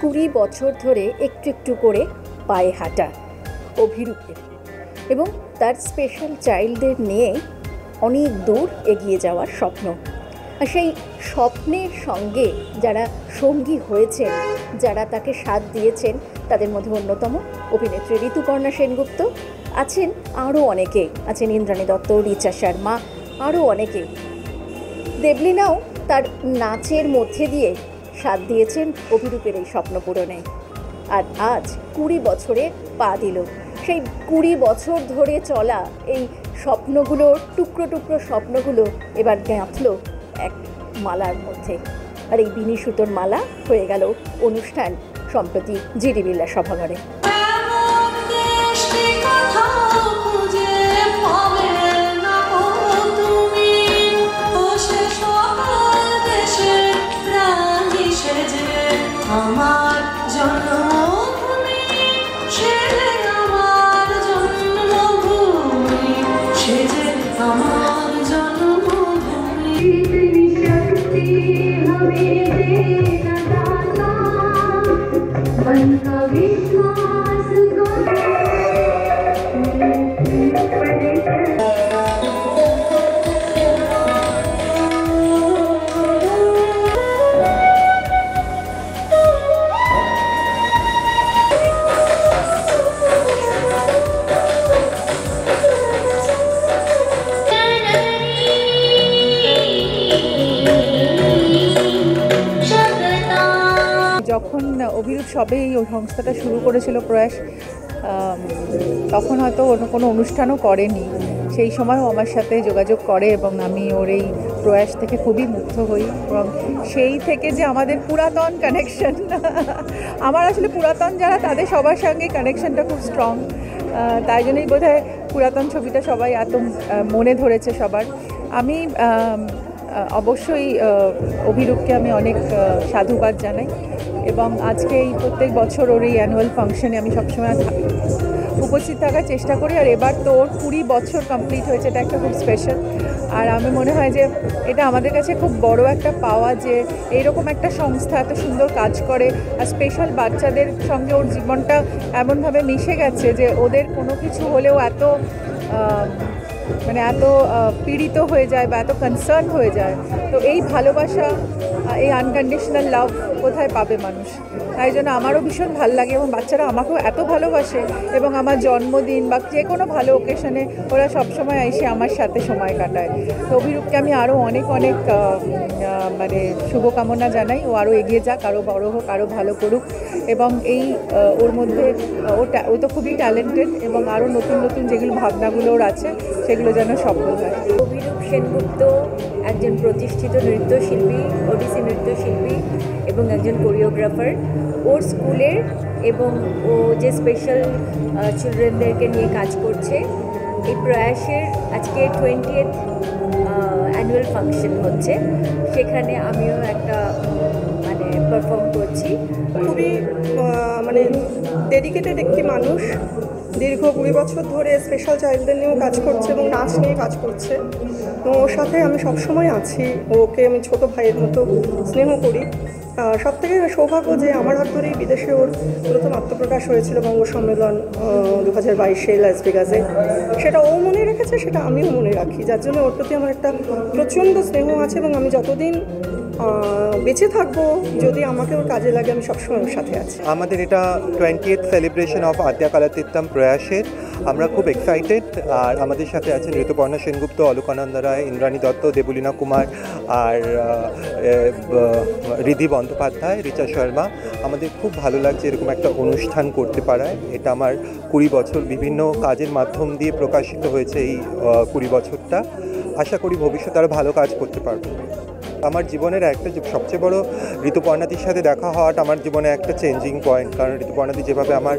20 বছর ধরে একটু একটু করে পায়ে হাঁটা অভিরূপের, এবং তার স্পেশাল চাইল্ডদের নিয়ে অনেক দূর এগিয়ে যাওয়ার স্বপ্ন। আর সেই স্বপ্নের সঙ্গে যারা সঙ্গী হয়েছেন, যারা তাকে সাথ দিয়েছেন, তাদের মধ্যে অন্যতম অভিনেত্রী ঋতুপর্ণা সেনগুপ্ত, আছেন আরও অনেকে, আছেন ইন্দ্রাণী দত্ত, রিচা শর্মা, আরও অনেকে। দেবলীনাও তার নাচের মধ্যে দিয়ে সাথ দিয়েছেন অভিরূপের এই স্বপ্ন পূরণে। আর আজ 20 বছরে পা দিল। সেই 20 বছর ধরে চলা এই স্বপ্নগুলোর টুকরো টুকরো স্বপ্নগুলো এবার গাঁথল এক মালার মধ্যে। আর এই বিনি সুতোর মালা হয়ে গেল অনুষ্ঠান সম্প্রতি জিডি বিড়লা সভাঘরে। আমার জন্মভূমি সেজে আমার জন্মভূমি সেজে আমার জন্মভূমি শক্তি হবে দাতা মন কা বিশ্বাস যখন অভিরূপ সবে এই সংস্থাটা শুরু করেছিল প্রয়াস, তখন হয়তো কোনো অনুষ্ঠানও করেনি। সেই সময়ও আমার সাথে যোগাযোগ করে এবং আমি ওর এই প্রয়াস থেকে খুবই মুগ্ধ হই। এবং সেই থেকে যে আমাদের পুরাতন কানেকশন, আমার আসলে পুরাতন যারা তাদের সবার সঙ্গে কানেকশনটা খুব স্ট্রং, তাই জন্যই বোধহয় পুরাতন ছবিটা সবাই এত মনে ধরেছে সবার। আমি অবশ্যই অভিরূপকে আমি অনেক সাধুবাদ জানাই এবং আজকে এই প্রত্যেক বছর ওর এই অ্যানুয়াল ফাংশনে আমি সবসময় উপস্থিত থাকার চেষ্টা করি। আর এবার তো ওর 20 বছর কমপ্লিট হয়েছে, এটা একটা খুব স্পেশাল। আর আমি মনে হয় যে এটা আমাদের কাছে খুব বড় একটা পাওয়া যে এইরকম একটা সংস্থা এত সুন্দর কাজ করে, আর স্পেশাল বাচ্চাদের সঙ্গে ওর জীবনটা এমনভাবে মিশে গেছে যে ওদের কোনো কিছু হলেও এত এত পীড়িত হয়ে যায় বা এত কনসার্ন হয়ে যায়। তো এই ভালোবাসা, এই আনকন্ডিশনাল লাভ কোথায় পাবে মানুষ? তাই জন্য আমারও ভীষণ ভালো লাগে এবং বাচ্চারা আমাকেও এত ভালোবাসে এবং আমার জন্মদিন বা যে কোনো ভালো ওকেশনে ওরা সবসময় এসে আমার সাথে সময় কাটায়। তো অভিরূপকে আমি আরও অনেক অনেক শুভকামনা জানাই। ও আরও এগিয়ে যাক, আরও বড় হোক, আরও ভালো করুক এবং এই ওর মধ্যে ও তো খুবই ট্যালেন্টেড এবং আরও নতুন নতুন যেগুলো ভাবনাগুলো ওর আছে সেগুলো যেন সফল হয়। অভিরূপ সেনগুপ্ত একজন প্রতিষ্ঠিত নৃত্যশিল্পী, ওডিসি নৃত্যশিল্পী এবং একজন কোরিওগ্রাফার। ওর স্কুলের এবং ও যে স্পেশাল চিলড্রেনদেরকে নিয়ে কাজ করছে, এই প্রয়াসের আজকে 20th অ্যানুয়াল ফাংশন হচ্ছে, সেখানে আমিও একটা পারফর্ম করছি। খুবই ডেডিকেটেড একটি মানুষ, দীর্ঘ 20 বছর ধরে স্পেশাল চাইল্ডদের নিয়েও কাজ করছে এবং নাচ নিয়ে কাজ করছে এবং ওর সাথে আমি সবসময় আছি। ওকে আমি ছোটো ভাইয়ের মতো স্নেহ করি। সবথেকে সৌভাগ্য যে আমার হাত ধরেই বিদেশে ওর প্রথম আত্মপ্রকাশ হয়েছিল বঙ্গ সম্মেলন 2022-এ লাস ভেগাসে। সেটা ও মনে রেখেছে, সেটা আমিও মনে রাখি, যার জন্য ওর প্রতি আমার একটা প্রচণ্ড স্নেহ আছে এবং আমি যতদিন বেঁচে থাকবো, যদি আমাকে ওর কাজে লাগে, আমি সবসময় ওর সাথে আছি। আমাদের এটা 20th সেলিব্রেশন অফ আদ্যা কালাতীর্থম প্রয়াসের, আমরা খুব এক্সাইটেড। আর আমাদের সাথে আছেন ঋতুপর্ণা সেনগুপ্ত, অলোকানন্দ রায়, ইন্দ্রাণী দত্ত, দেবলীনা কুমার আর রিধি বন্দ্যোপাধ্যায়, রিচা শর্মা। আমাদের খুব ভালো লাগছে এরকম একটা অনুষ্ঠান করতে পারায়। এটা আমার 20 বছর বিভিন্ন কাজের মাধ্যম দিয়ে প্রকাশিত হয়েছে এই 20 বছরটা। আশা করি ভবিষ্যতে আরও ভালো কাজ করতে পারবো। আমার জীবনের একটা সবচেয়ে বড় ঋতুপর্ণাদির সাথে দেখা হওয়াটা আমার জীবনে একটা চেঞ্জিং পয়েন্ট, কারণ ঋতুপর্ণাদি যেভাবে আমার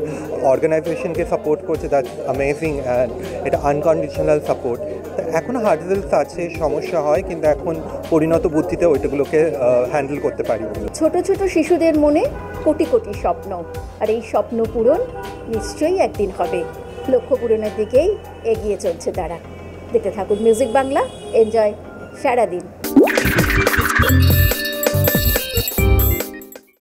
অর্গানাইজেশনকে সাপোর্ট করছে, দ্যাটস অ্যামেজিং অ্যান্ড এটা আনকন্ডিশনাল সাপোর্ট। তো এখনও হার্ডেলস আছে, সমস্যা হয়, কিন্তু এখন পরিণত বুদ্ধিতে ওইটাগুলোকে হ্যান্ডেল করতে পারি। ছোট ছোট শিশুদের মনে কোটি কোটি স্বপ্ন, আর এই স্বপ্ন পূরণ নিশ্চয়ই একদিন হবে। লক্ষ্য পূরণের দিকেই এগিয়ে চলছে তারা। দেখতে থাকুন মিউজিক বাংলা, এনজয় সারাদিন।